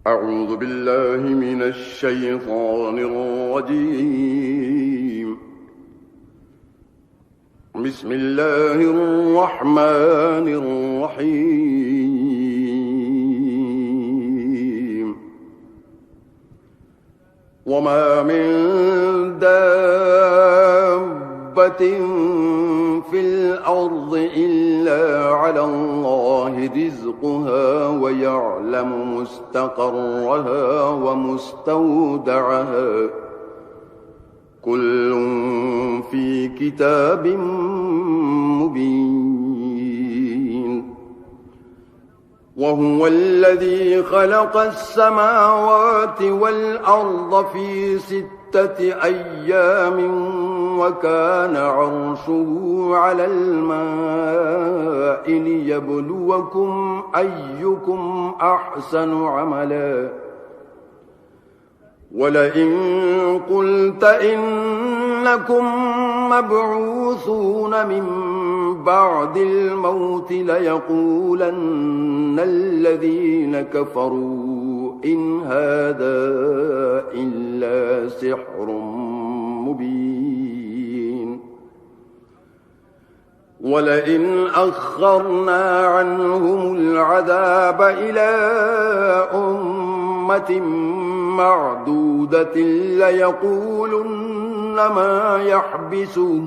أعوذ بالله من الشيطان الرجيم. بسم الله الرحمن الرحيم. وما من دابة في الأرض إلا على الله رزقها ويعلم مستقرها ومستودعها كل في كتاب مبين. وهو الذي خلق السماوات والأرض في 6 أيام وكان عرشه على الماء ليبلوكم أيكم أحسن عملا. ولئن قلت إنكم مبعوثون من بعد الموت ليقولن الذين كفروا إن هذا إلا سحر مبين. ولئن أخرنا عنهم العذاب إلى أمة معدودة ليقولن ما يحبسه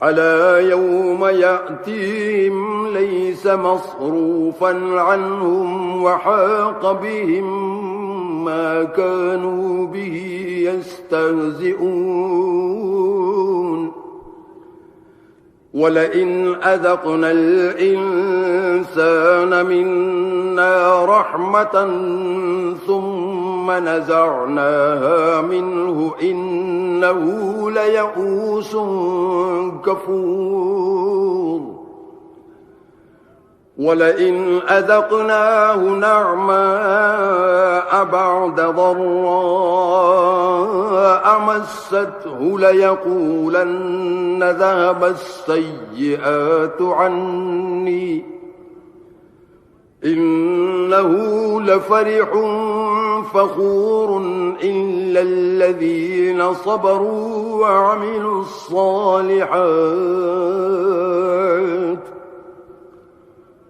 ألا يوم يأتيهم ليس مصروفا عنهم وحاق بهم ما كانوا به يستهزئون. ولئن أذقنا الإنسان منا رحمة ثم نزعناها منه إنه ليئوس كفور. ولئن أذقناه نعماء بعد ضراء مسته ليقولن ذهب السيئات عني إنه لفرح فخور إلا الذين صبروا وعملوا الصالحات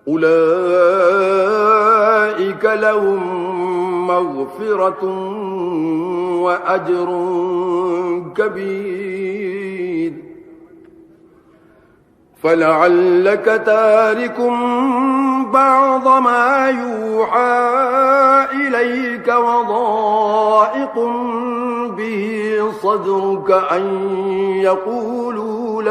أولئك لهم مغفرة وأجر كبير. فلعلك تارك بعض ما يوحى إليك وضائق به صدرك أن يقولوا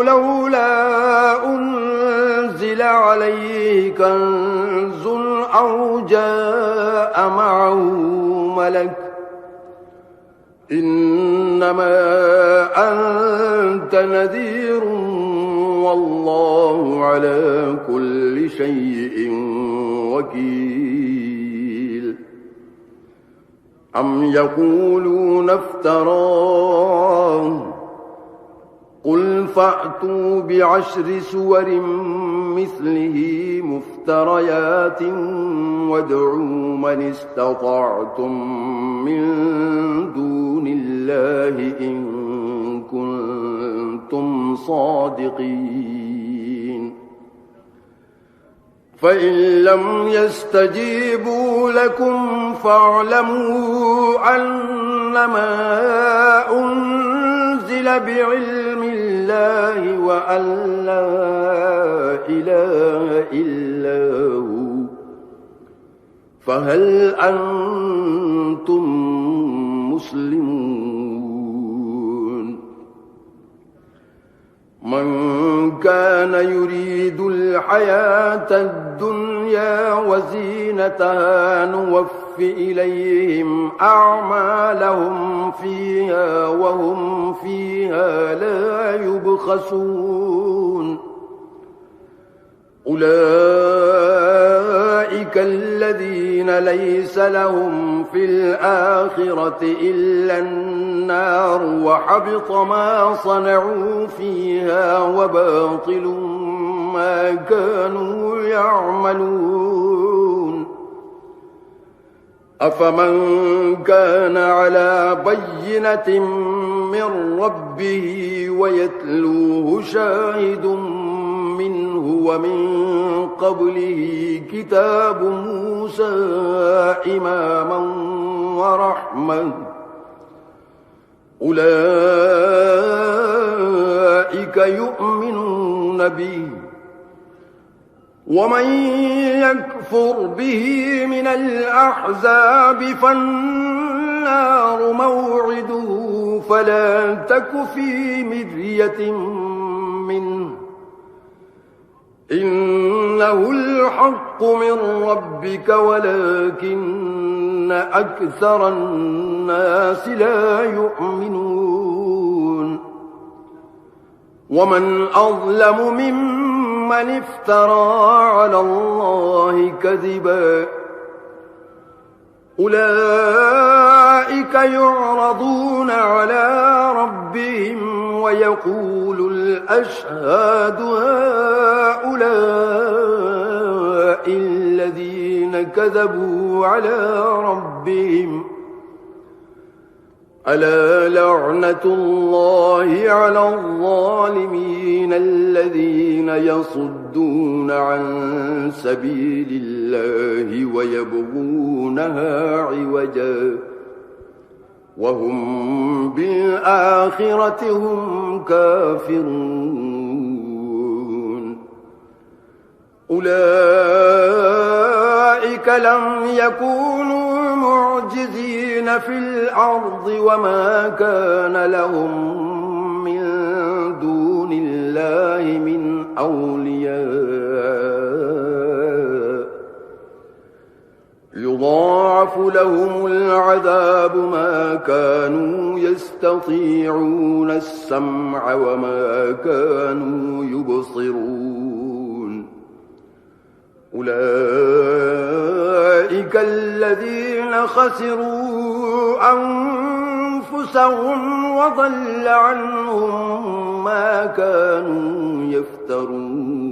لولا أنزل عليه كنز أو جاء معه ملك إنما أنت نذير والله على كل شيء وكيل. أم يقولون افتراه قل فأتوا ب10 سور مثله مفتريات وادعوا من استطعتم من دون الله إن كنتم صادقين. فإن لم يستجيبوا لكم فاعلموا أنما أنزل بعلم الله وأن لا إله إلا هو فهل أنتم مسلمون. من كان يريد الحياة الدنيا وزينتها نوف إليهم أعمالهم فيها وهم فيها لا يبخسون. أولئك الذين ليس لهم في الآخرة إلا النار وحبط ما صنعوا فيها وباطل ما كانوا يعملون أفمن كان على بينة من ربه ويتلوه شاهد منه ومن قبله كتاب موسى إماما ورحمة أولئك يؤمنون به ومن يكفر به من الأحزاب فالنار موعده فلا تك في مرية منه إنه الحق من ربك ولكن أكثر الناس لا يؤمنون ومن أظلم ممن افترى على الله كذبا أولئك يعرضون على ربهم ويقول الأشهاد هؤلاء الذين كذبوا على ربهم ألا لعنة الله على الظالمين الذين يصدون عن سبيل الله ويبغونها عوجا وهم بالآخرة هم كافرون أولئك لم يكونوا معجزين في الأرض وما كان لهم من دون الله من أولياء يضاعف لهم العذاب ما كانوا يستطيعون السمع وما كانوا يبصرون أولئك الذين خسروا أنفسهم وضل عنهم ما كانوا يفترون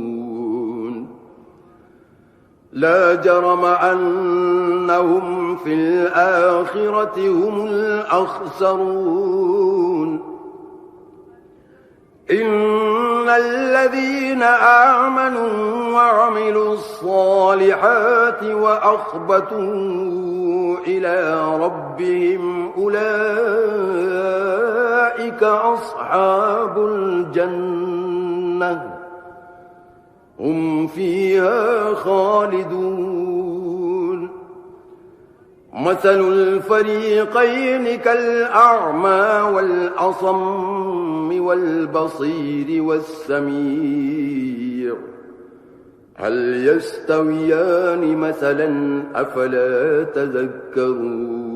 لا جرم أنهم في الآخرة هم الأخسرون إن الذين آمنوا وعملوا الصالحات وأخبتوا إلى ربهم أولئك أصحاب الجنة هم فيها خالدون مثل الفريقين كالأعمى والأصم والبصير والسميع هل يستويان مثلا أفلا تذكرون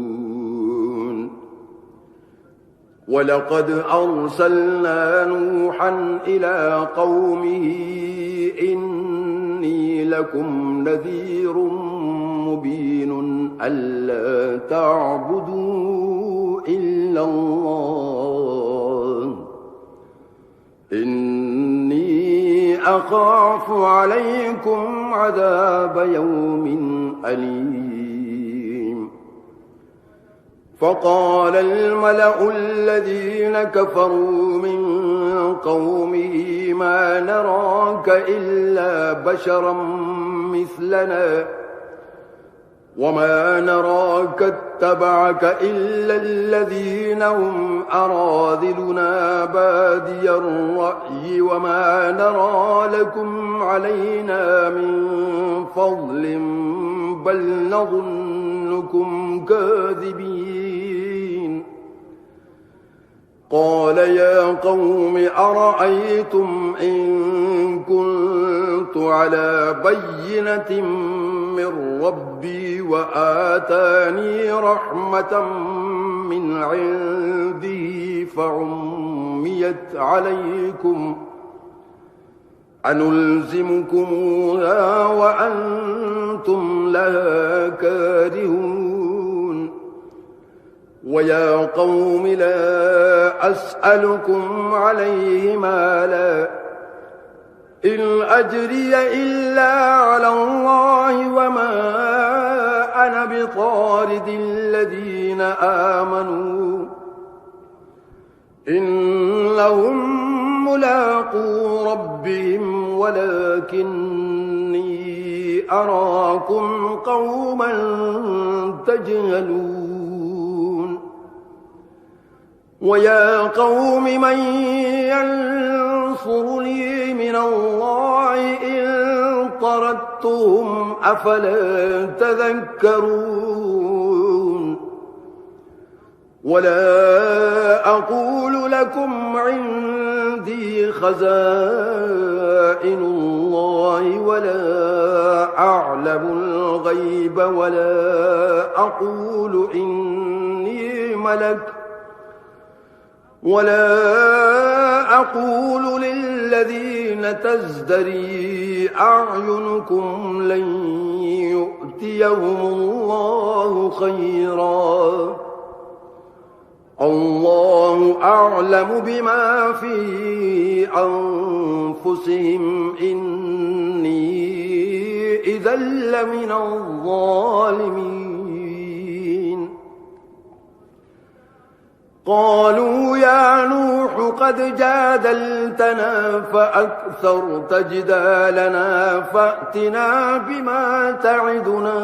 ولقد أرسلنا نوحا إلى قومه إني لكم نذير مبين ألا تعبدوا إلا الله إني أخاف عليكم عذاب يوم أليم فقال الملأ الذين كفروا من قومه ما نراك إلا بشرا مثلنا وما نراك اتبعك إلا الذين هم أراذلنا بادي الرأي وما نرى لكم علينا من فضل بل نظنكم كاذبين قال يا قوم أرأيتم إن كنت على بينة من ربي وآتاني رحمة من عنده فعميت عليكم أنلزمكموها وأنتم لها كارهون ويا قوم لا أسألكم عليه مالا إن أجري إلا على الله وما أنا بطارد الذين آمنوا إنهم ملاقو ربهم ولكني أراكم قوما تجهلون ويا قوم من ينصرني من الله إن طردتهم أفلا تذكرون ولا أقول لكم عندي خزائن الله ولا أعلم الغيب ولا أقول إني ملك ولا أقول للذين تزدري أعينكم لن يؤتيهم الله خيرا الله أعلم بما في أنفسهم إني إذا لمن الظالمين قالوا يا نوح قد جادلتنا فأكثرت جدالنا فأتنا بما تعدنا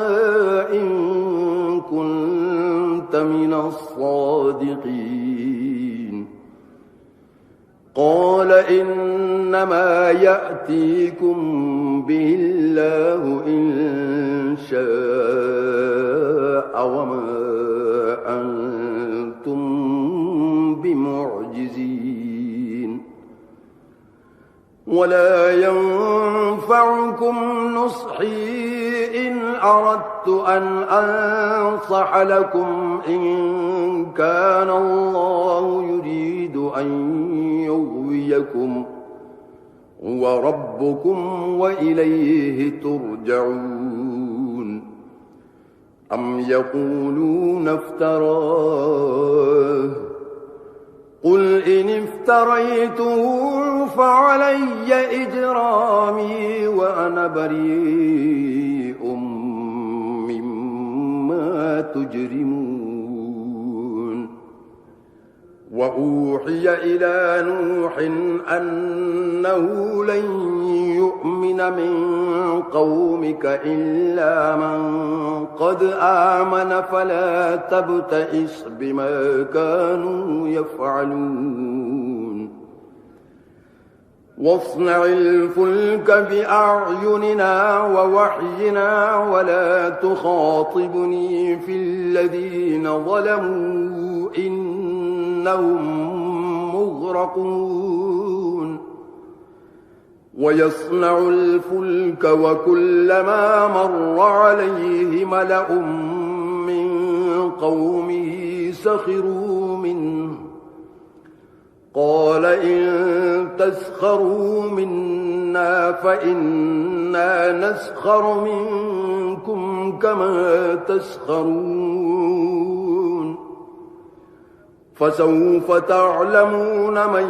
إن كنت من الصادقين قال إنما يأتيكم به الله إن شاء وما أنتم بمعجزين ولا ينفعكم نصحي إن أردت أن أنصح لكم إن كان الله يريد أن يغويكم وربكم وإليه ترجعون أم يقولون افتراه قل إن افتريته فعلي إجرامي وأنا بريء مما تجرمون وأوحي إلى نوح أنه لن يؤمن من قومك إلا من قد آمن فلا تبتئس بما كانوا يفعلون واصنع الفلك بأعيننا ووحينا ولا تخاطبني في الذين ظلموا إنهم مغرقون ويصنع الفلك وكلما مر عليه ملأ من قومه سخروا منه قال إن تسخروا منا فإنا نسخر منكم كما تسخرون فسوف تعلمون من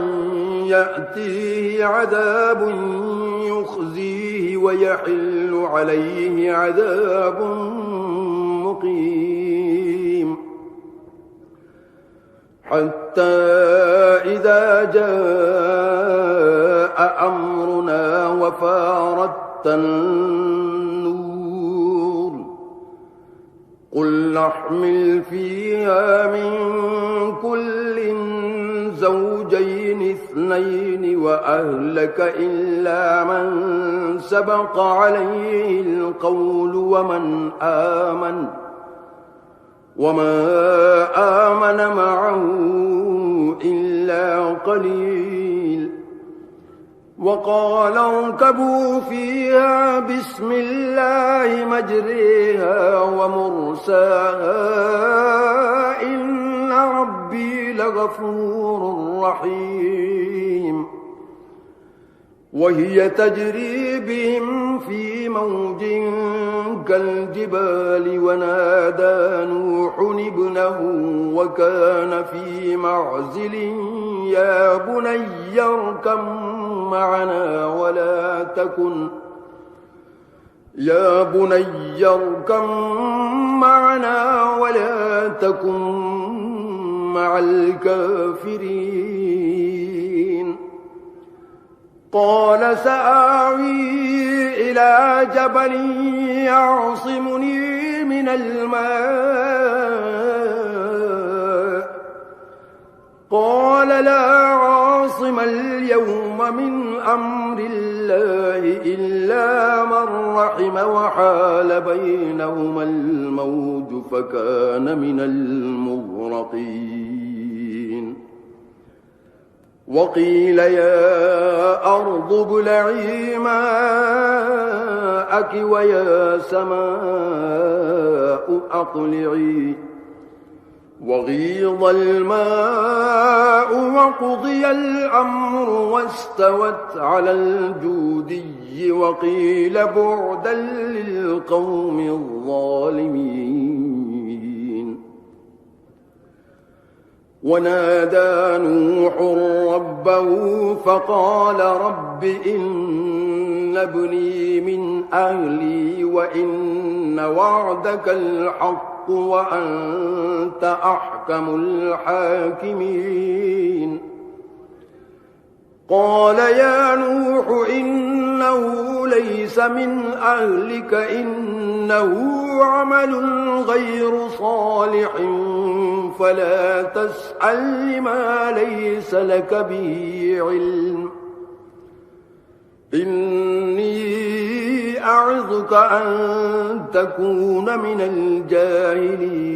يأتيه عذاب يخزيه ويحل عليه عذاب مقيم حتى إذا جاء أمرنا وفارت النور قل نحمل فيها من كل زوجين اثنين وأهلك إلا من سبق عليه القول وما آمن معه إلا قليل وقال اركبوا فيها بسم الله مجريها ومرساها إن ربي لغفور رحيم وهي تجري بهم في موج كالجبال ونادى نوح ابنه وكان في معزل يا بني اركب معنا ولا تكن مع الكافرين قال سآوي إلى جبل يعصمني من الماء قال لا عاصم اليوم من أمر الله إلا من رحم وحال بينهما الموج فكان من المغرقين وقيل يا أرض ابلعي ماءك ويا سماء أقلعي وغيض الماء وقضي الأمر واستوت على الجودي وقيل بعدا للقوم الظالمين ونادى نوح ربه فقال رب إن ابني من أهلي وإن وعدك الحق وأنت أحكم الحاكمين قال يا نوح إنه ليس من أهلك إنه عمل غير صالح فلا تسأل لما ليس لك به علم إني أعظك أن تكون من الجاهلين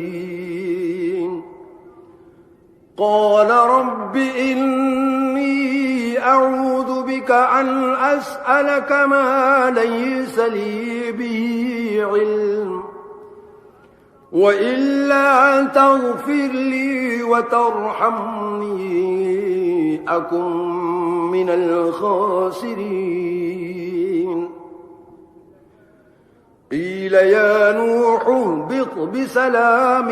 قال رب إني أعوذ بك أن أسألك ما ليس لي به علم وإلا تغفر لي وترحمني أكن من الخاسرين قيل يا نوح اهبط بسلام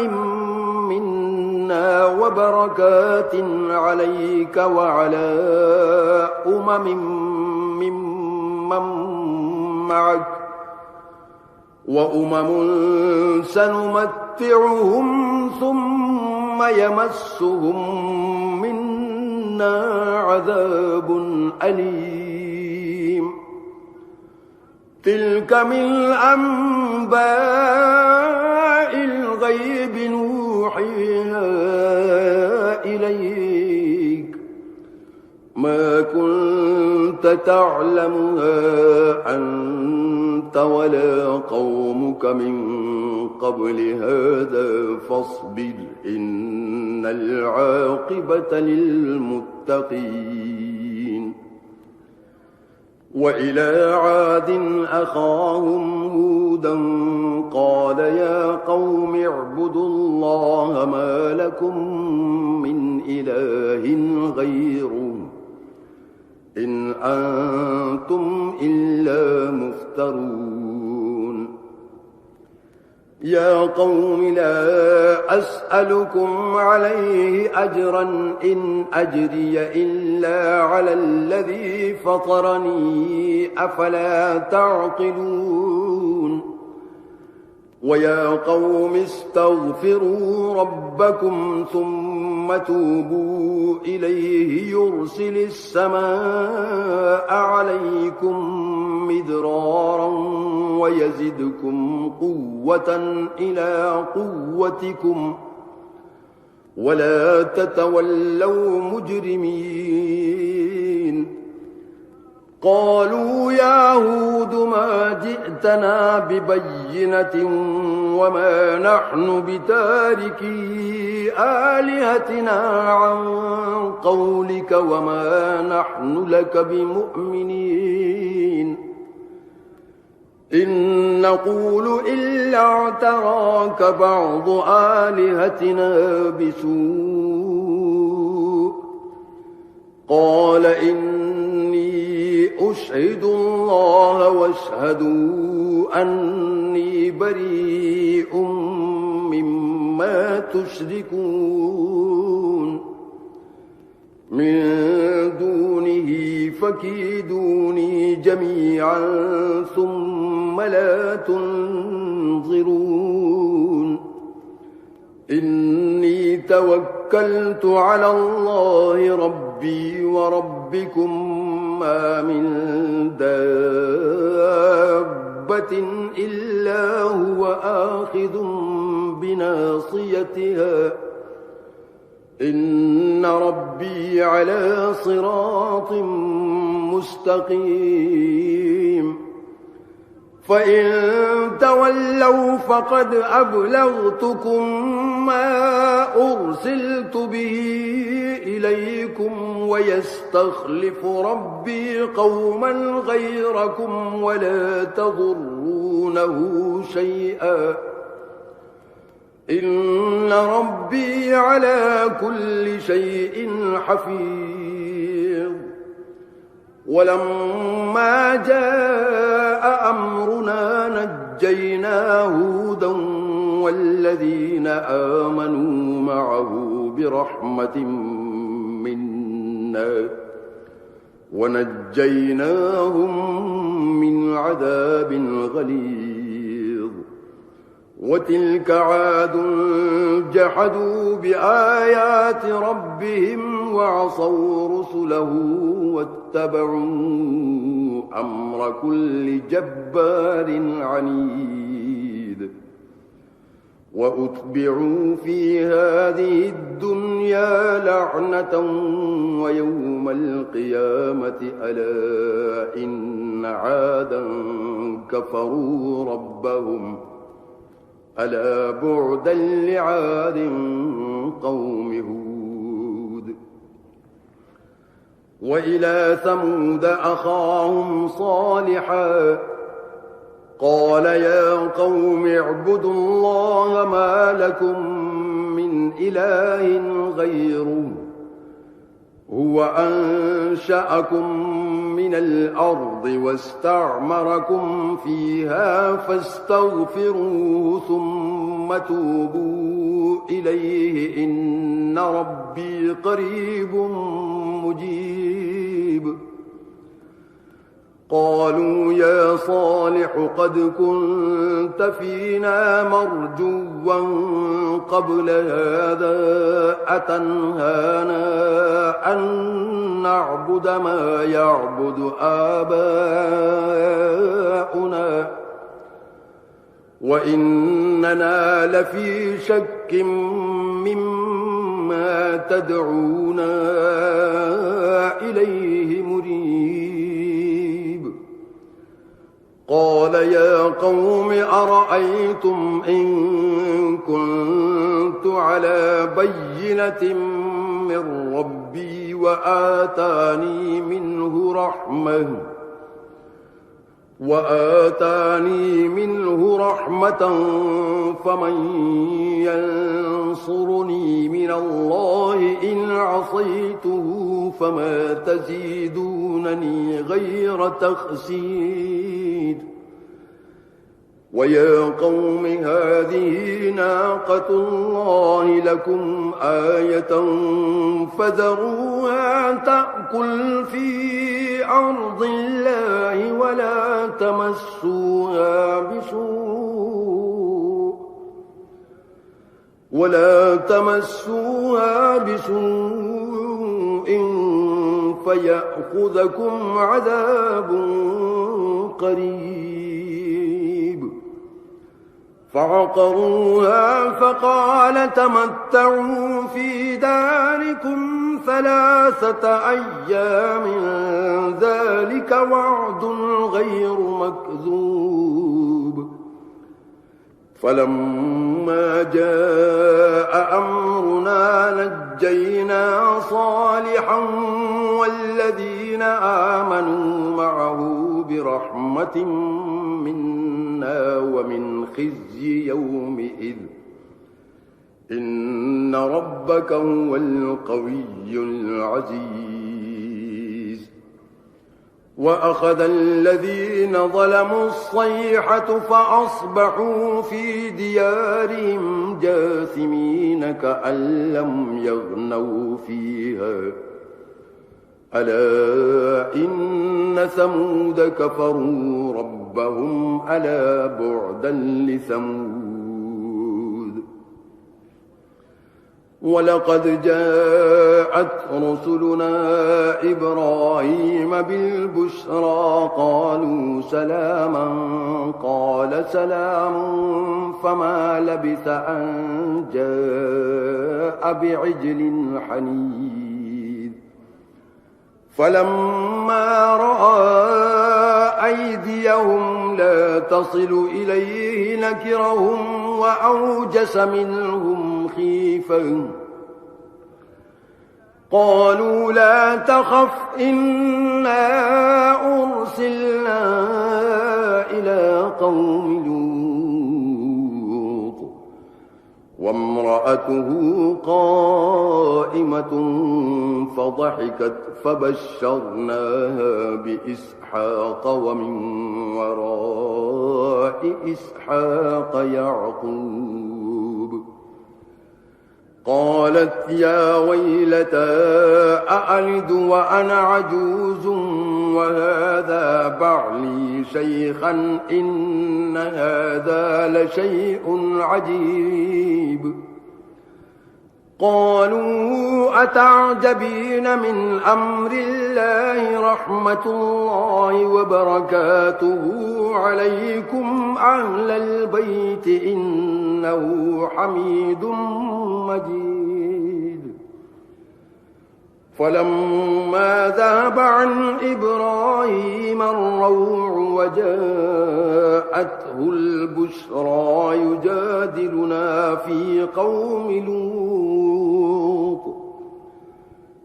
منا وبركات عليك وعلى ممن معك وأمم سنمتعهم ثم يمسهم منا عذاب أليم تلك من أنباء الغيب نوحيها إليك ما كنت تعلمها أنت ولا قومك من قبل هذا فاصبر إن العاقبة للمتقين وإلى عاد أخاهم هودا قال يا قوم اعبدوا الله ما لكم من إله غيره إن أنتم إلا مفترون يا قوم لا أسألكم عليه أجرا إن أجري إلا على الذي فطرني أفلا تعقلون ويا قوم استغفروا ربكم ثم توبوا إليه يرسل السماء عليكم مدرارا ويزدكم قوة إلى قوتكم ولا تتولوا مجرمين قالوا يا هود ما جئتنا ببينة وما نحن بتاركي آلهتنا عن قولك وما نحن لك بمؤمنين إن نقول إلا اعتراك بعض آلهتنا بسوء قال إني أشهدوا الله واشهدوا أني بريء مما تشركون من دونه فكيدوني جميعا ثم لا تنظرون إني توكلت على الله ربي وربكم ما من دابة إلا هو آخذ بناصيتها إن ربي على صراط مستقيم فإن تولوا فقد أبلغتكم ما أرسلت به إليكم ويستخلف ربي قوما غيركم ولا تضرونه شيئا إن ربي على كل شيء حفيظ ولما جاء أمرنا نجينا هودا والذين آمنوا معه برحمة منا ونجيناهم من عذاب غليظ وتلك عاد جحدوا بآيات ربهم وعصوا رسله واتبعوا أمر كل جبار عنيد وأتبعوا في هذه الدنيا لعنة ويوم القيامة ألا إن عادا كفروا ربهم ألا بعدا لعاد قوم هود وإلى ثمود أخاهم صالحا قال يا قوم اعبدوا الله ما لكم من إله غيره هو أنشأكم من الأرض واستعمركم فيها فاستغفروه ثم توبوا إليه إن ربي قريب مجيب قالوا يا صالح قد كنت فينا مرجوا قبل هذا أتنهانا أن نعبد ما يعبد آباؤنا وإننا لفي شك مما تدعونا إليه مريب قال يا قوم أرأيتم إن كنت على بينة من ربي وآتاني منه رحمة فمن ينصرني من الله إن عصيته فما تزيدونني غير تخسير ويا قوم هذه ناقة الله لكم آية فذروها تأكل في أرض الله ولا تمسوها بسوء فيأخذكم عذاب قريب فعقروها فقال تمتعوا في داركم 3 أيام ذلك وعد غير مكذوب فلما جاء أمرنا نجينا صالحا والذين آمنوا معه برحمة منا ومن خزي يومئذ إن ربك هو القوي العزيز وأخذ الذين ظلموا الصيحة فأصبحوا في ديارهم جاثمين كأن لم يغنوا فيها ألا إن ثمود كفروا ربهم ألا بعدا لثمود ولقد جاءت رسلنا إبراهيم بالبشرى قالوا سلاما قال سلام فما لبث أن جاء بعجل حنيذ فلما رأى أيديهم لا تصل إليه نكرهم وأوجس منهم خيفة قالوا لا تخف إنا أرسلنا إلى قوم لوط وامرأته قائمة فضحكت فبشرناها بإسحاق ومن وراء إسحاق يعقوب قالت يا ويلتى أألد وأنا عجوز وهذا بعلي شيخا إن هذا لشيء عجيب قالوا أتعجبين من أمر الله رحمة الله وبركاته عليكم أهل البيت إنه حميد مجيد فلما ذهب عن إبراهيم الروع وجاءته البشرى يجادلنا في قوم لوط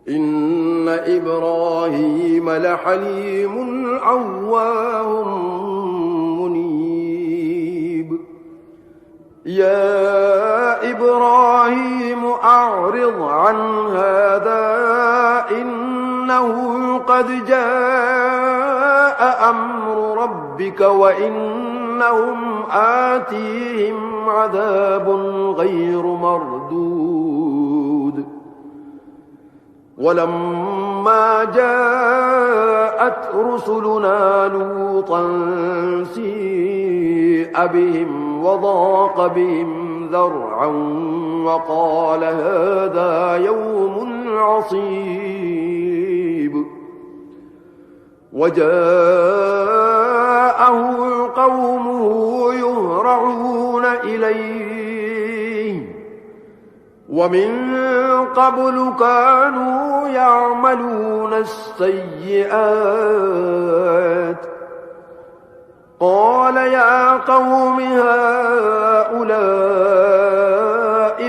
إن إبراهيم لحليم أواه منيب يا إبراهيم أعرض عن هذا إنه قد جاء أمر ربك وإنهم آتيهم عذاب غير مردود ولما جاءت رسلنا لوطا سيء بهم وضاق بهم ذرعا وقال هذا يوم عصيب وجاءه قومه يهرعون إليه ومن قبل كانوا يعملون السيئات قال يا قوم هؤلاء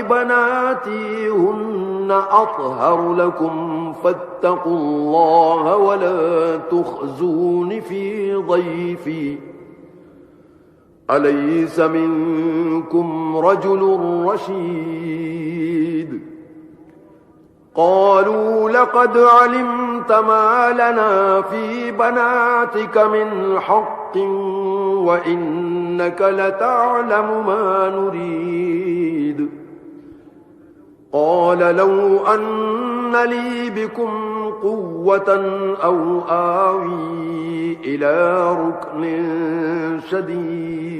بناتي هن أطهر لكم فاتقوا الله ولا تخزون في ضيفي أليس منكم رجل رشيد قالوا لقد علمت ما لنا في بناتك من حق وإنك لتعلم ما نريد قال لو أن لي بكم قوة أو آوي إلى ركن شديد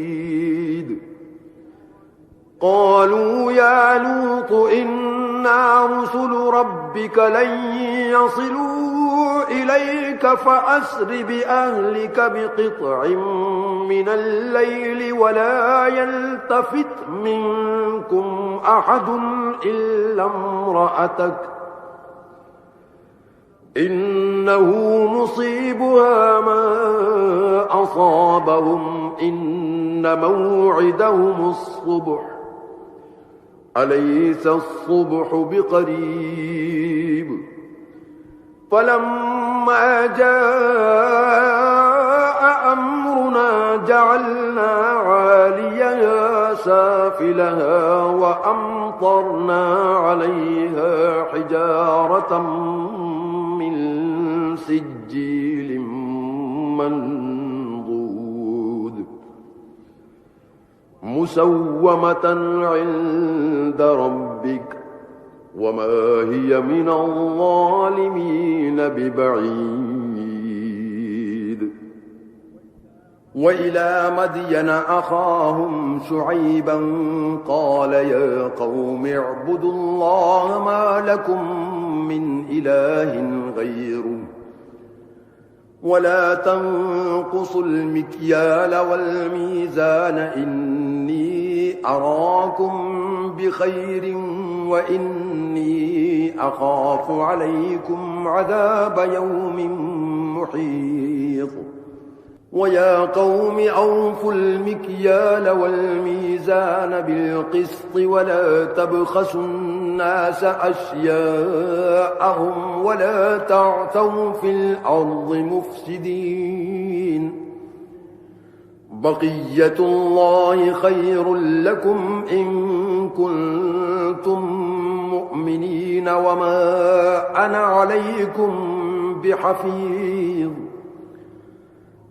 قالوا يا لوط إنا رسل ربك لن يصلوا إليك فأسر بأهلك بقطع من الليل ولا يلتفت منكم أحد إلا امرأتك إنه مصيبها ما أصابهم إن موعدهم الصبح أليس الصبح بقريب فلما جاء أمرنا جعلنا عاليها سافلها وأمطرنا عليها حجارة من سجيل منضود مسومة عند ربك وما هي من الظالمين ببعيد وإلى مدين أخاهم شعيبا قال يا قوم اعبدوا الله ما لكم من إله غيره ولا تنقصوا المكيال والميزان إني أراكم بخير وإني أخاف عليكم عذاب يوم محيط ويا قوم أوفوا المكيال والميزان بالقسط ولا تبخسوا الناس أشياءهم ولا تعثوا في الأرض مفسدين بقية الله خير لكم إن كنتم مؤمنين وما أنا عليكم بحفيظ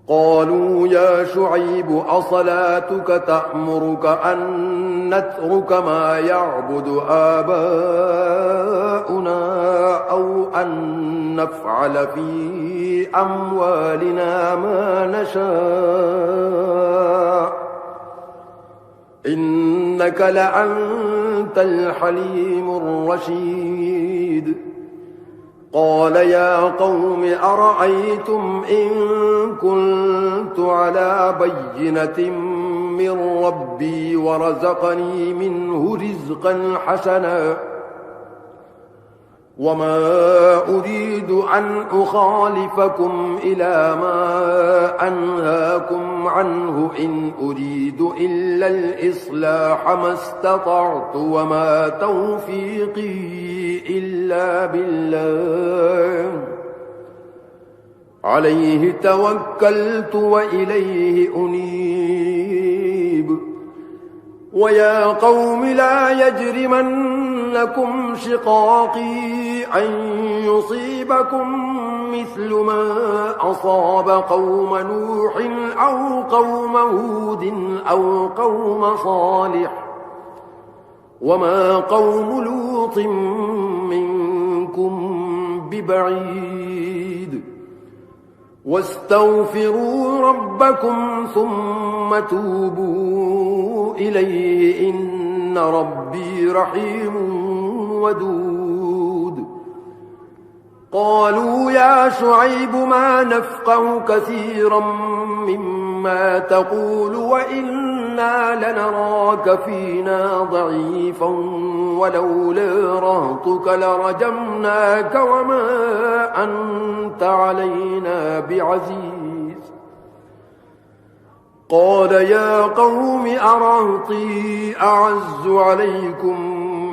قالوا يا شعيب أصلاتك تأمرك أن نترك ما يعبد آباؤنا أو أن نفعل في أموالنا ما نشاء إنك لأنت الحليم الرشيد قال يا قوم أرأيتم إن كنت على بينة من ربي ورزقني منه رزقا حسنا وما أريد أن أخالفكم إلى ما أنهاكم عنه إن أريد إلا الإصلاح ما استطعت وما توفيقي إلا بالله عليه توكلت وإليه أنيب ويا قوم لا يجرمنكم شقاقي أن يصيبكم مثل ما أصاب قوم نوح أو قوم هود أو قوم صالح وما قوم لوط منكم ببعيد واستغفروا ربكم ثم توبوا إليه إن ربي رحيم ودود قالوا يا شعيب ما نفقه كثيرا مما تقول وإنا لنراك فينا ضعيفا ولولا رهطك لرجمناك وما أنت علينا بعزيز قال يا قوم أرهطي أعز عليكم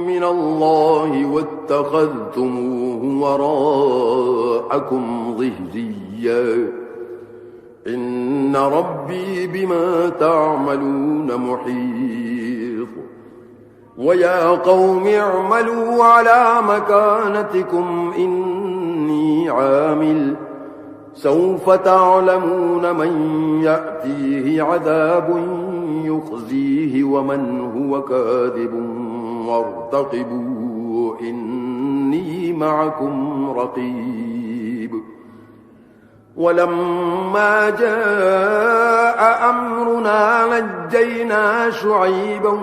من الله واتخذتموه وراءكم ظهريا إن ربي بما تعملون محيط ويا قوم اعملوا على مكانتكم إني عامل سوف تعلمون من يأتيه عذاب يخزيه ومن هو كاذب وارتقبوا إني معكم رقيب ولما جاء أمرنا نجينا شعيبا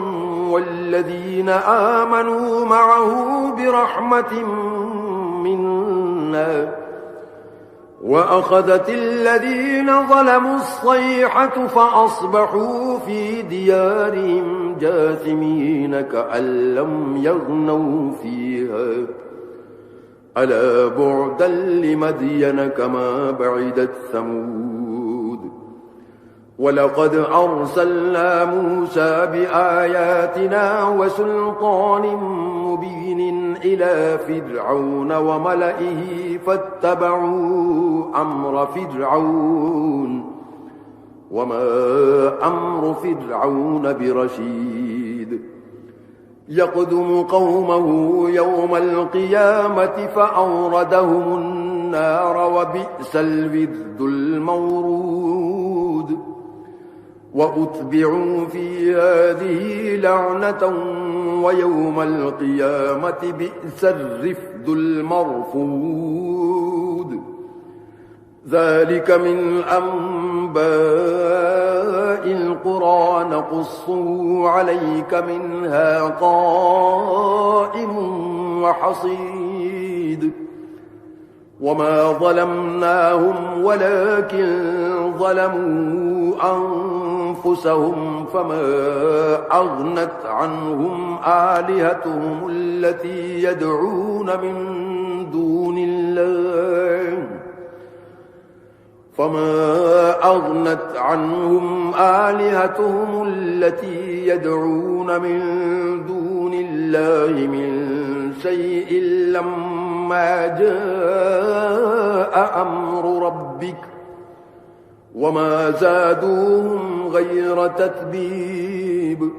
والذين آمنوا معه برحمة منا وأخذت الذين ظلموا الصيحة فأصبحوا في ديارهم جاثمين كأن لم يغنوا فيها ألا بعدا لمدين كما بعدت ثمود ولقد أرسلنا موسى بآياتنا وسلطان مبين إلى فرعون وملئه فاتبعوا أمر فرعون وما أمر فرعون برشيد يقدم قومه يوم القيامة فأوردهم النار وبئس الورد المورود وأتبعوا في هذه لعنة ويوم القيامة بئس الرفد المرفود ذلك من أنباء القرى نقصه عليك منها قائم وحصيد وما ظلمناهم ولكن ظلموا أنفسهم فما أغنت عنهم آلهتهم التي يدعون من دون الله من شيء لما جاء أمر ربك وما زادوهم غير تتبيب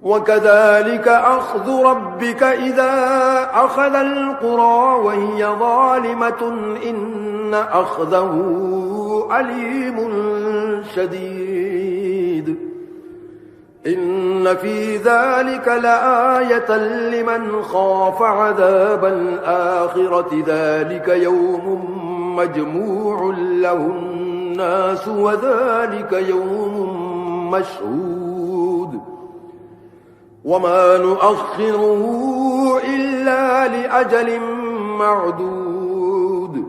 وكذلك أخذ ربك إذا أخذ القرى وهي ظالمة إن أخذه أليم شديد إن في ذلك لآية لمن خاف عذاب الآخرة ذلك يوم مجموع له الناس وذلك يوم مشهود وما نؤخره إلا لأجل معدود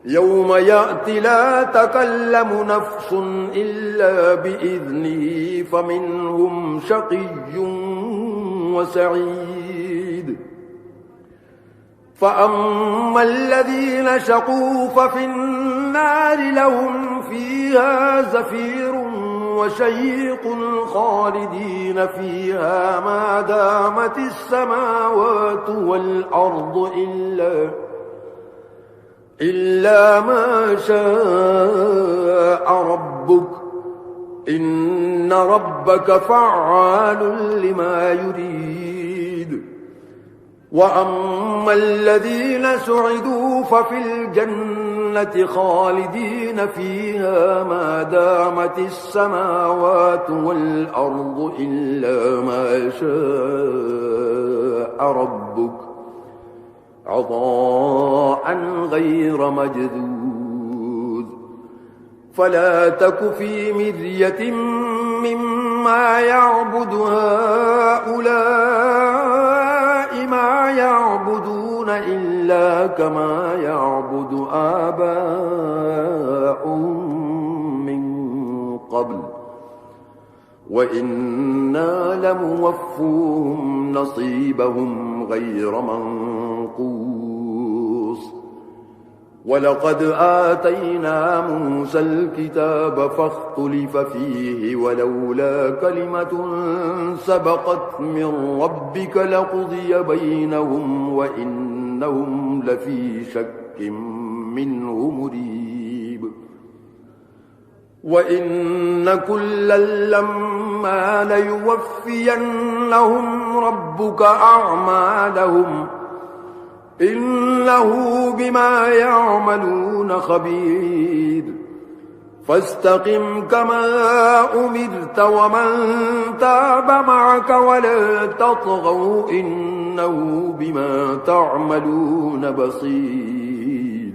يوم يأتي لا تكلم نفس إلا بإذنه فمنهم شقي وسعيد فأما الذين شقوا ففي النار لهم فيها زفير وشيق خالدين فيها ما دامت السماوات والأرض إلا ما شاء ربك إن ربك فعال لما يريد وأما الذين سعدوا ففي الجنة خالدين فيها ما دامت السماوات والأرض إلا ما شاء ربك عطاء غير مجذوذ فلا تك في مرية مما يعبد هؤلاء ما يعبدون إلا كما يعبد آباؤهم من قبل وإنا لموفوهم نصيبهم غير منقوص ولقد آتينا موسى الكتاب فاختلف فيه ولولا كلمة سبقت من ربك لقضي بينهم وإنهم لفي شك منه مريب وإن كلا لما ليوفينهم ربك أعمالهم إنه بما يعملون خبير فاستقم كما أمرت ومن تاب معك ولا تطغوا إنه بما تعملون بصير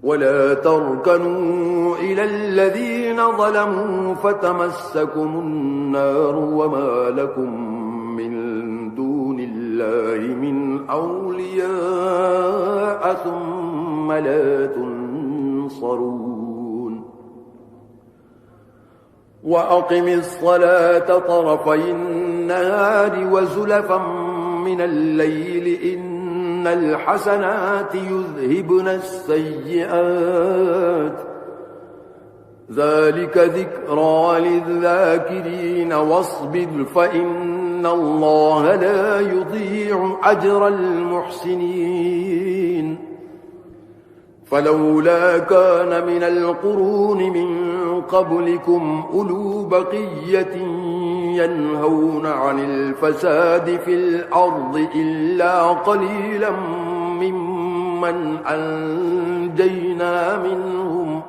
ولا تركنوا إلى الذين ظلموا فتمسكم النار وما لكم من دون الله من أولياء ثم لا تنصرون وأقم الصلاة طرفي النهار وزلفا من الليل إن الحسنات يذهبن السيئات ذلك ذكرى للذاكرين واصبر فإن الله لا يضيع أجر المحسنين فلولا كان من القرون من قبلكم أولو بقية ينهون عن الفساد في الأرض إلا قليلا من أنجينا منهم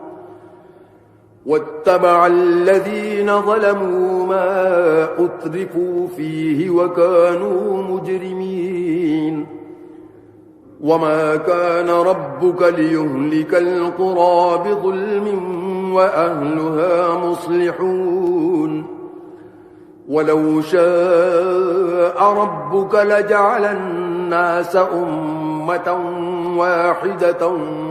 واتبع الذين ظلموا ما أترفوا فيه وكانوا مجرمين وما كان ربك ليهلك القرى بظلم وأهلها مصلحون ولو شاء ربك لجعل الناس أمة واحدة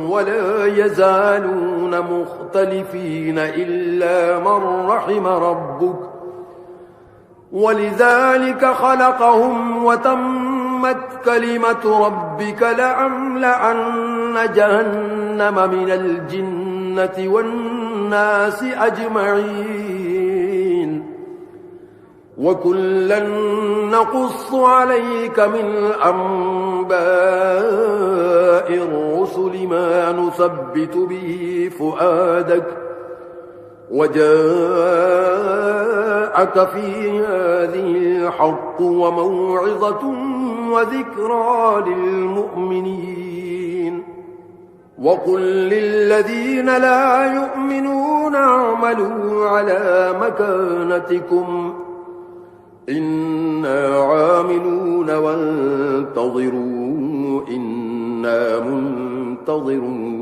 ولا يزالون مختلفين إلا من رحم ربك ولذلك خلقهم وتمت كلمة ربك لأملأن جهنم من الجنة والناس أجمعين وكلا نقص عليك من أنباء الرسل ما نثبت به فؤادك وجاءك في هذه الحق وموعظة وذكرى للمؤمنين وقل للذين لا يؤمنون اعملوا على مكانتكم إنا عاملون وانتظروا إنا منتظرون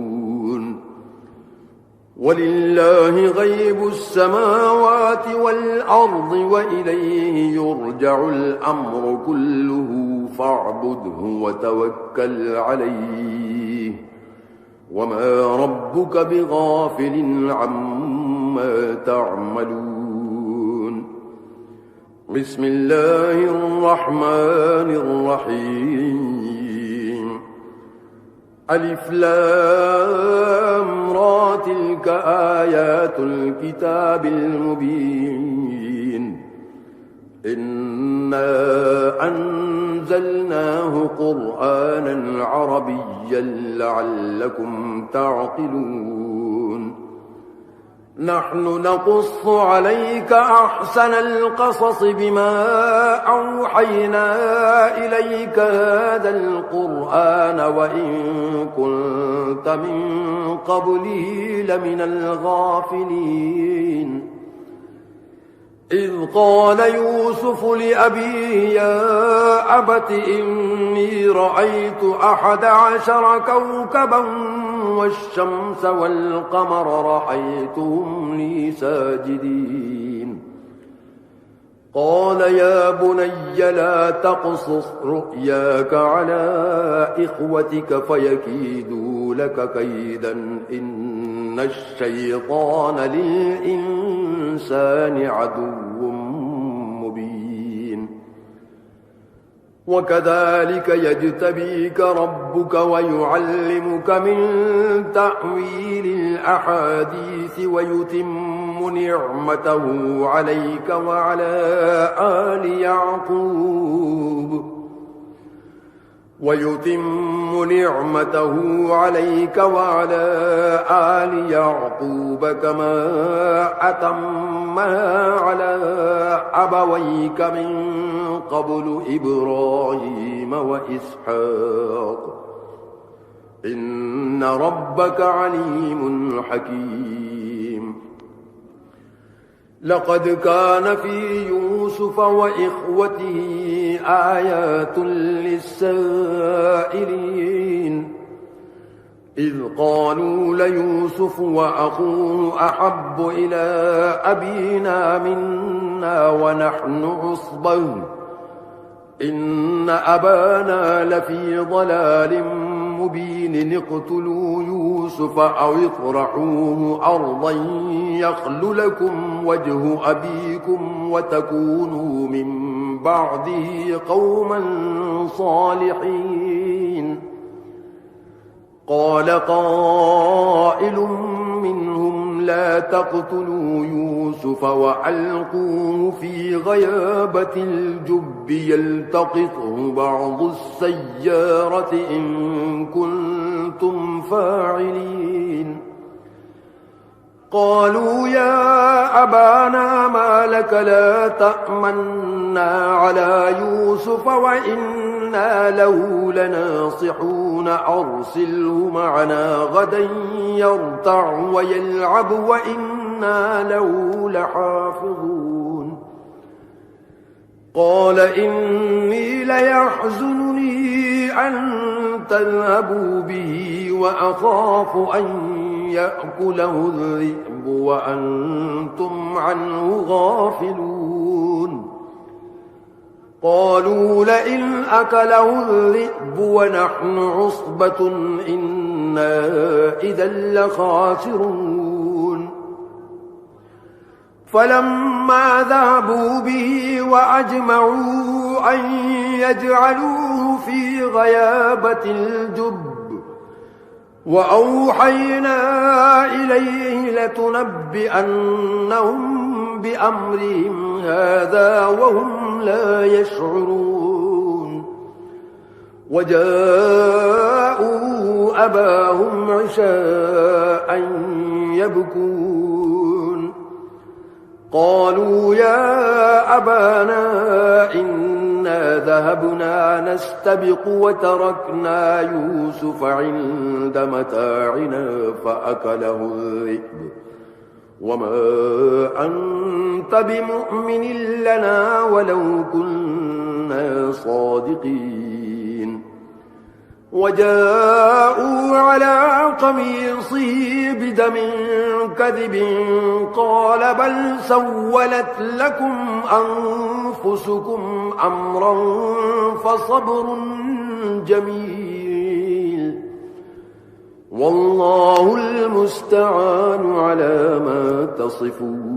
ولله غيب السماوات والأرض وإليه يرجع الأمر كله فاعبده وتوكل عليه وما ربك بغافل عما تعملون بسم الله الرحمن الرحيم ألف لام را تلك آيات الكتاب المبين إنا أنزلناه قرآنا عربيا لعلكم تعقلون نحن نقص عليك أحسن القصص بما أوحينا إليك هذا القرآن وإن كنت من قبله لمن الغافلين إذ قال يوسف لأبيه يا أبت إني رأيت 11 كوكبا والشمس والقمر رأيتهم لي ساجدين قال يا بني لا تقصص رؤياك على إخوتك فيكيدوا لك كيدا إن الشيطان للإنسان عدو مبين وكذلك يجتبيك ربك ويعلمك من تأويل الأحاديث ويتم نعمته عليك وعلى آل يعقوب كما أتمها على أبويك من قبل إبراهيم وإسحاق إن ربك عليم حكيم لقد كان في يوسف وإخوته آيات للسائلين إذ قالوا ليوسف وأخوه أحب إلى أبينا منا ونحن عصبة إن أبانا لفي ضلال مبين اقتلوا يوسف أو اطرحوه أرضا يخل لكم وجه أبيكم وتكونوا من بعده قوما صالحين قال قائل منهم لا تقتلوا يوسف وألقوه في غيابة الجب يلتقطه بعض السيارة إن كنتم فاعلين قالوا يا أبانا ما لك لا تأمنا على يوسف وإنا له لناصحون أرسله معنا غدا يرتع ويلعب وإنا له لحافظون قال إني ليحزنني أن تذهبوا به وأخاف أن يأكله الذئب وأنتم عنه غافلون قالوا لئن أكله الذئب ونحن عصبة إنا إذا لخاسرون فلما ذهبوا به وأجمعوا أن يجعلوه في غيابة الجب وأوحينا إليه لتنبئنهم بأمرهم هذا وهم لا يشعرون وجاءوا أباهم عشاء يبكون قالوا يا أبانا إنا ذهبنا نستبق وتركنا يوسف عند متاعنا فأكله الذئب وما أنت بمؤمن لنا ولو كنا صادقين وجاءوا على قميصه بدم كذب قال بل سولت لكم أنفسكم أمرا فصبر جميل والله المستعان على ما تصفون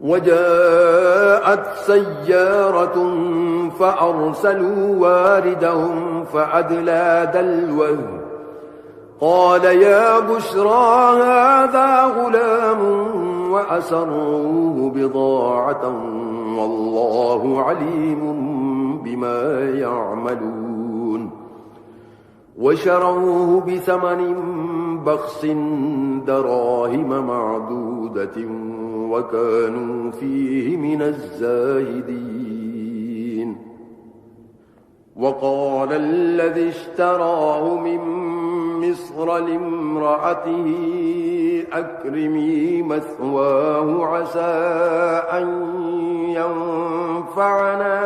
وجاءت سيارة فأرسلوا واردهم فأدلى دلوه قال يا بشرى هذا غلام وأسروه بضاعة والله عليم بما يعملون وشروه بثمن بخس دراهم معدودة وكانوا فيه من الزاهدين وقال الذي اشتراه من مصر لامرأته أكرمي مثواه عسى أن ينفعنا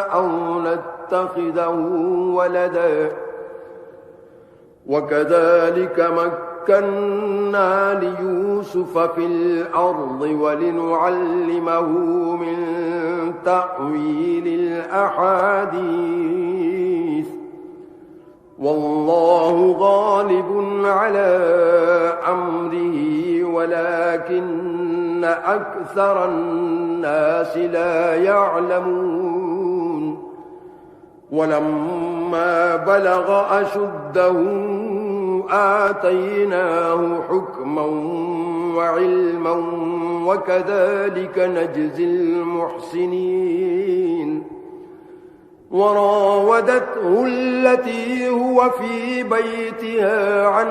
أو نتخذه ولدا وكذلك مكنا ليوسف في الأرض ولنعلمه من تأويل الأحاديث والله غالب على أمره ولكن أكثر الناس لا يعلمون ولما بلغ أشده آتيناه حكما وعلما وكذلك نجزي المحسنين وراودته التي هو في بيتها عن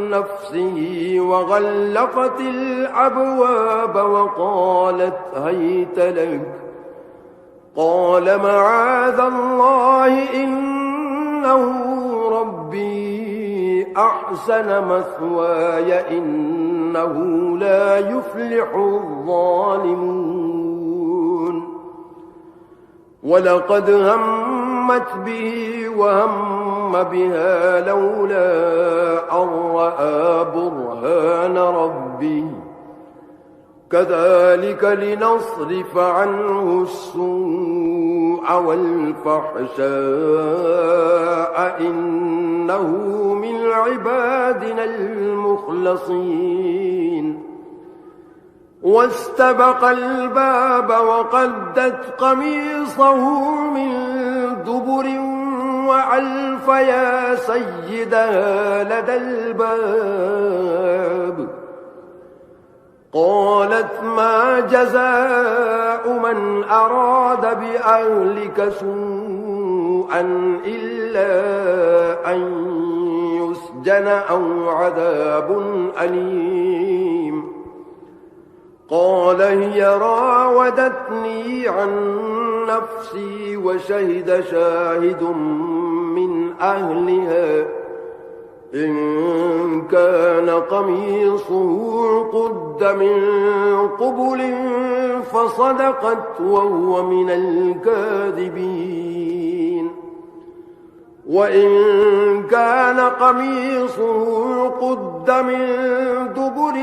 نفسه وغلقت الأبواب وقالت هيت لك قال معاذ الله إنه ربي أحسن مثواي إنه لا يفلح الظالمون ولقد همت به وهم بها لولا أن رأى برهان ربه كذلك لنصرف عنه السوء والفحشاء إنه من عبادنا المخلصين واستبق الباب وقدت قميصه من دبر وألف يا سيدها لدى الباب قالت ما جزاء من أراد بأهلك سوءا إلا أن يسجن أو عذاب أليم. قال هي راودتني عن نفسي وشهد شاهد من أهلها إن كان قميصه قد من قبل فصدقت وهو من الكاذبين وإن كان قميصه قد من دبر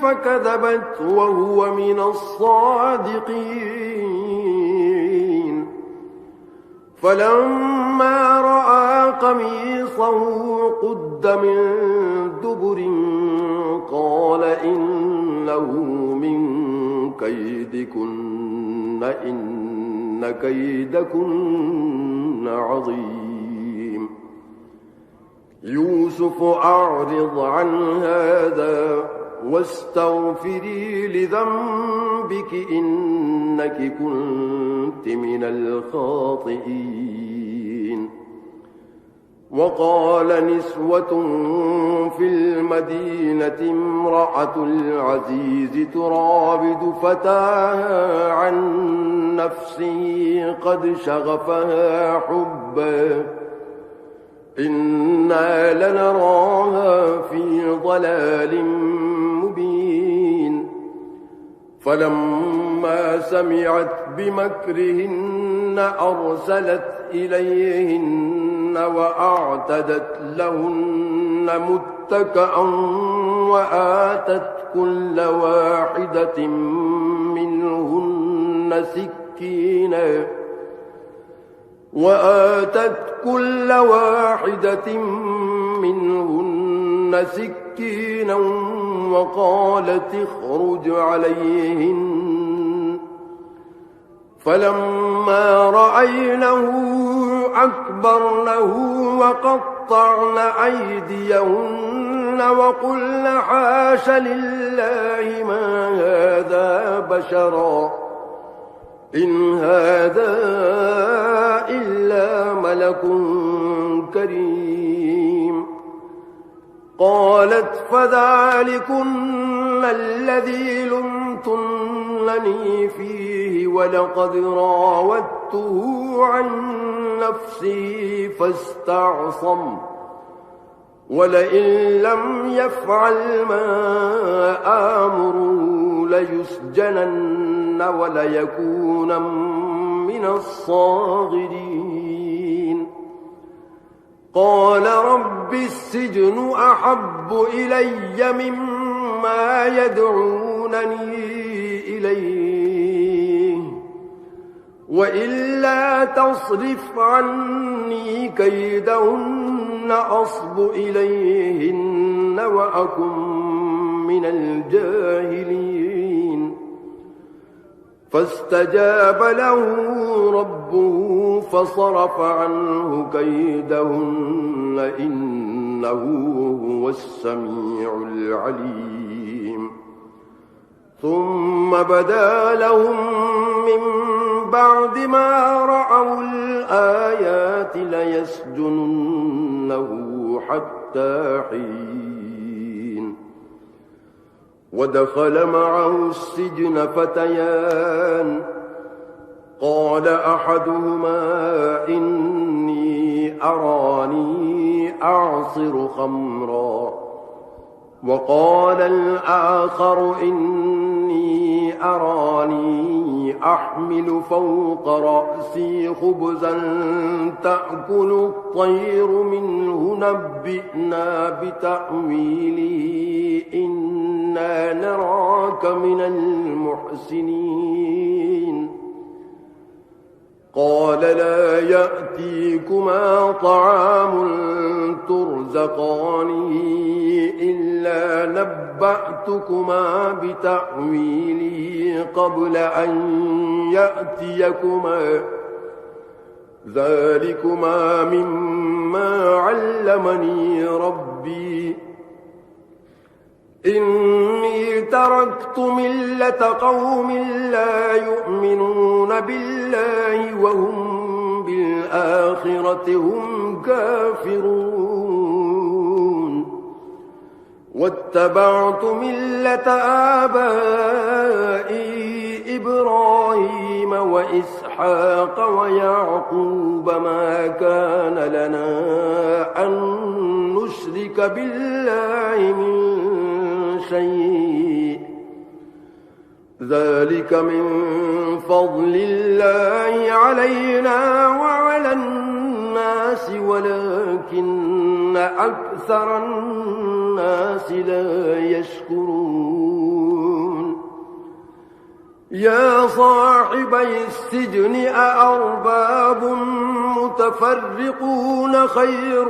فكذبت وهو من الصادقين. فلما رأى قميصه قد من دبر قال إنه من كيدكن إن كيدكن عظيم. يوسف أعرض عن هذا واستغفري لذنبك إنك كنت من الخاطئين. وقال نسوة في المدينة امرأة العزيز تراود فتاها عن نفسه قد شغفها حبا إنا لنراها في ضلال مبين. فلما سمعت بمكرهن أرسلت إليهن وأعتدت لهن متكأ وآتت كل واحدة منهن سكينا وقالت اخرج عليهن. فلما رأينه أكبرنه وقطعن أيديهن وقلن حاش لله ما هذا بشرا إن هذا إلا ملك كريم. قالت فذلكن الذي لمتنني فيه ولقد راودته عن نفسه فاستعصم ولئن لم يفعل ما آمره ليسجنن وليكون من الصاغرين. قال رب السجن أحب إلي مما يدعونني إليه وإلا تصرف عني كيدهن أصب إليهن وأكن من الجاهلين. فاستجاب له ربه فصرف عنه كيدهن إنه هو السميع العليم. ثم بدا لهم من بعد ما رأوا الآيات ليسجننه حتى حين. ودخل معه السجن فتيان قال أحدهما إني أراني أعصر خمرا وقال الآخر إني أراني أحمل فوق رأسي خبزا تأكل الطير منه نبئنا بتأويله إنا نراك من المحسنين. قال لا يأتيكما طعام ترزقانه إلا نبأتكما بتأويله قبل أن يأتيكما ذلكما مما علمني ربي إني تركت ملة قوم لا يؤمنون بالله وهم بالآخرة هم كافرون. واتبعت ملة آبائي إبراهيم وإسحاق ويعقوب ما كان لنا أن نشرك بالله من شيء ذلك من فضل الله علينا وعلى الناس ولكن أكثر الناس لا يشكرون يا صاحبي السجن أأرباب متفرقون خير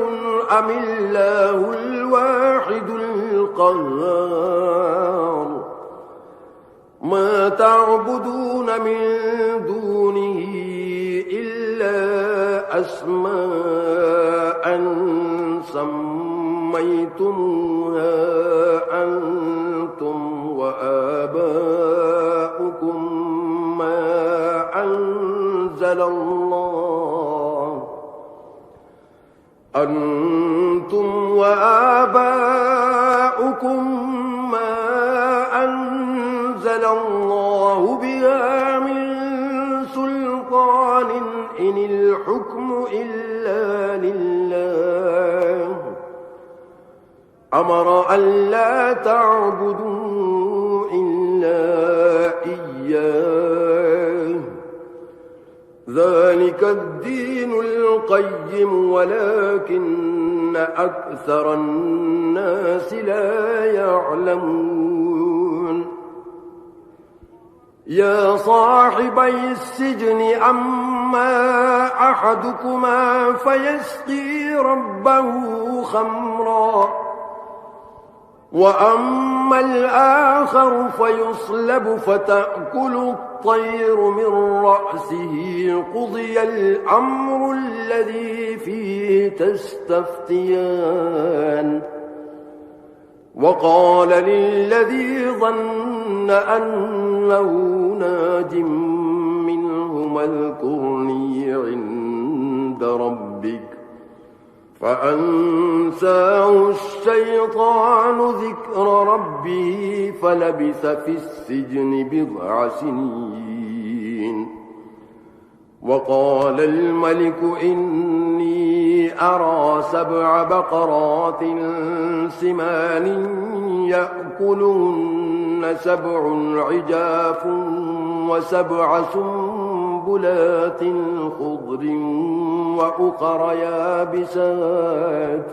أم الله الواحد القهار ما تعبدون من دونه إلا أسماء سميتموها أنتم وآباؤكم ما أنزل الله بها من سلطان إن الحكم إلا لله أمر ألا تعبدوا إلا إياه ذلك الدين القيم ولكن أكثر الناس لا يعلمون يا صاحبي السجن أما أحدكما فيسقي ربه خمرا وأما الآخر فيصلب فتأكل الطير من رأسه قضي الأمر الذي فيه تستفتيان وقال للذي ظن أنه ناج منهما اذكرني عند ربك فأنساه الشيطان ذكر ربه فلبث في السجن بضع سنين وقال الملك إني أرى 7 بقرات سمان يأكلهن 7 عجاف و7 سنبلات خضر وأخر يابسات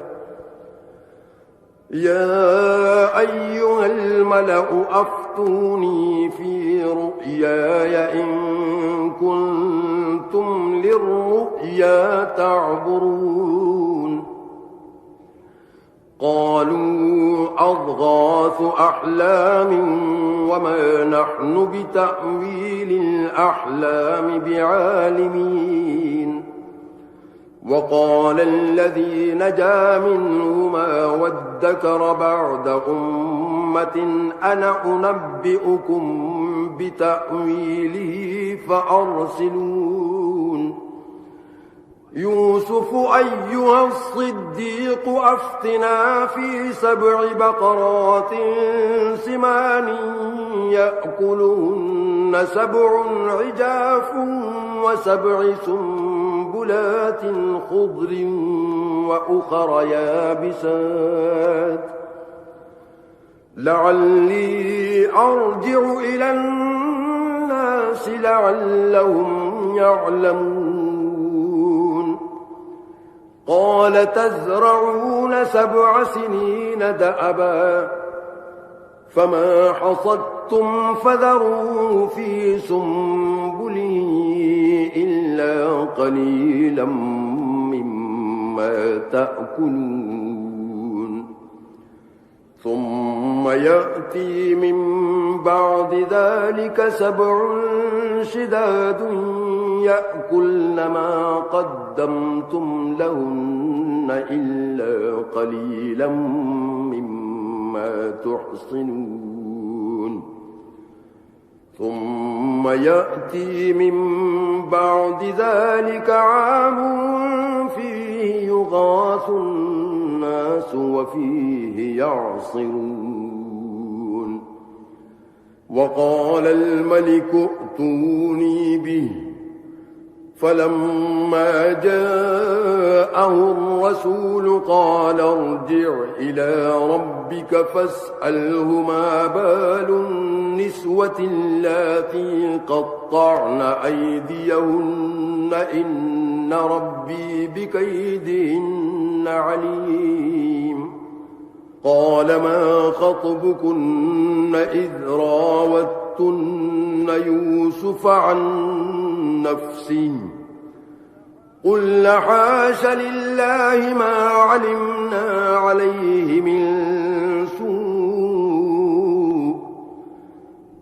يا أيها الملأ أفتوني في رؤياي إن كنتم للرؤيا تعبرون قالوا أضغاث أحلام وما نحن بتأويل الأحلام بعالمين وقال الذي نجا منهما وادكر بعد أمة أنا أنبئكم بتأويله فأرسلون يوسف أيها الصديق أفتنا في 7 بقرات سمان يأكلهن 7 عجاف و7 سنبلات خضر وأخر يابسات لعلي أرجع إلى الناس لعلهم يعلمون قال تزرعون 7 سنين دأبا فما حصدتم فذروه في سنبله إلا قليلا مما تأكلون ثم يأتي من بعد ذلك 7 شداد يأكلن ما قدمتم لهن إلا قليلا مما تحصنون ثم يأتي من بعد ذلك عام فيه فيه يغاث الناس وفيه يعصرون وقال الملك ائتوني به فلما جاءه الرسول قال ارجع إلى ربك فاسأله ما بال النسوة اللاتي قطعن أيديهن إن ربي بكيدهن عليم قال ما خطبكن إذ راوتن يوسف عن نفسه قل حاش لله ما علمنا عليه من سوء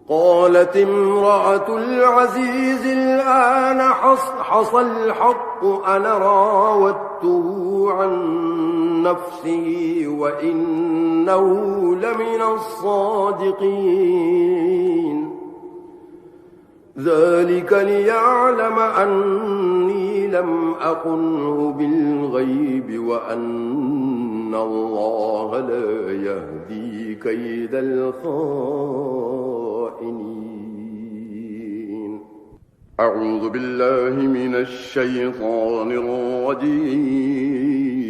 قالت امرأة العزيز الآن حصل الحق أنا راودته عن نفسه وإنه لمن الصادقين ذلك ليعلم أني لم أخنه بالغيب وأن الله لا يهدي كيد الخائنين أعوذ بالله من الشيطان الرجيم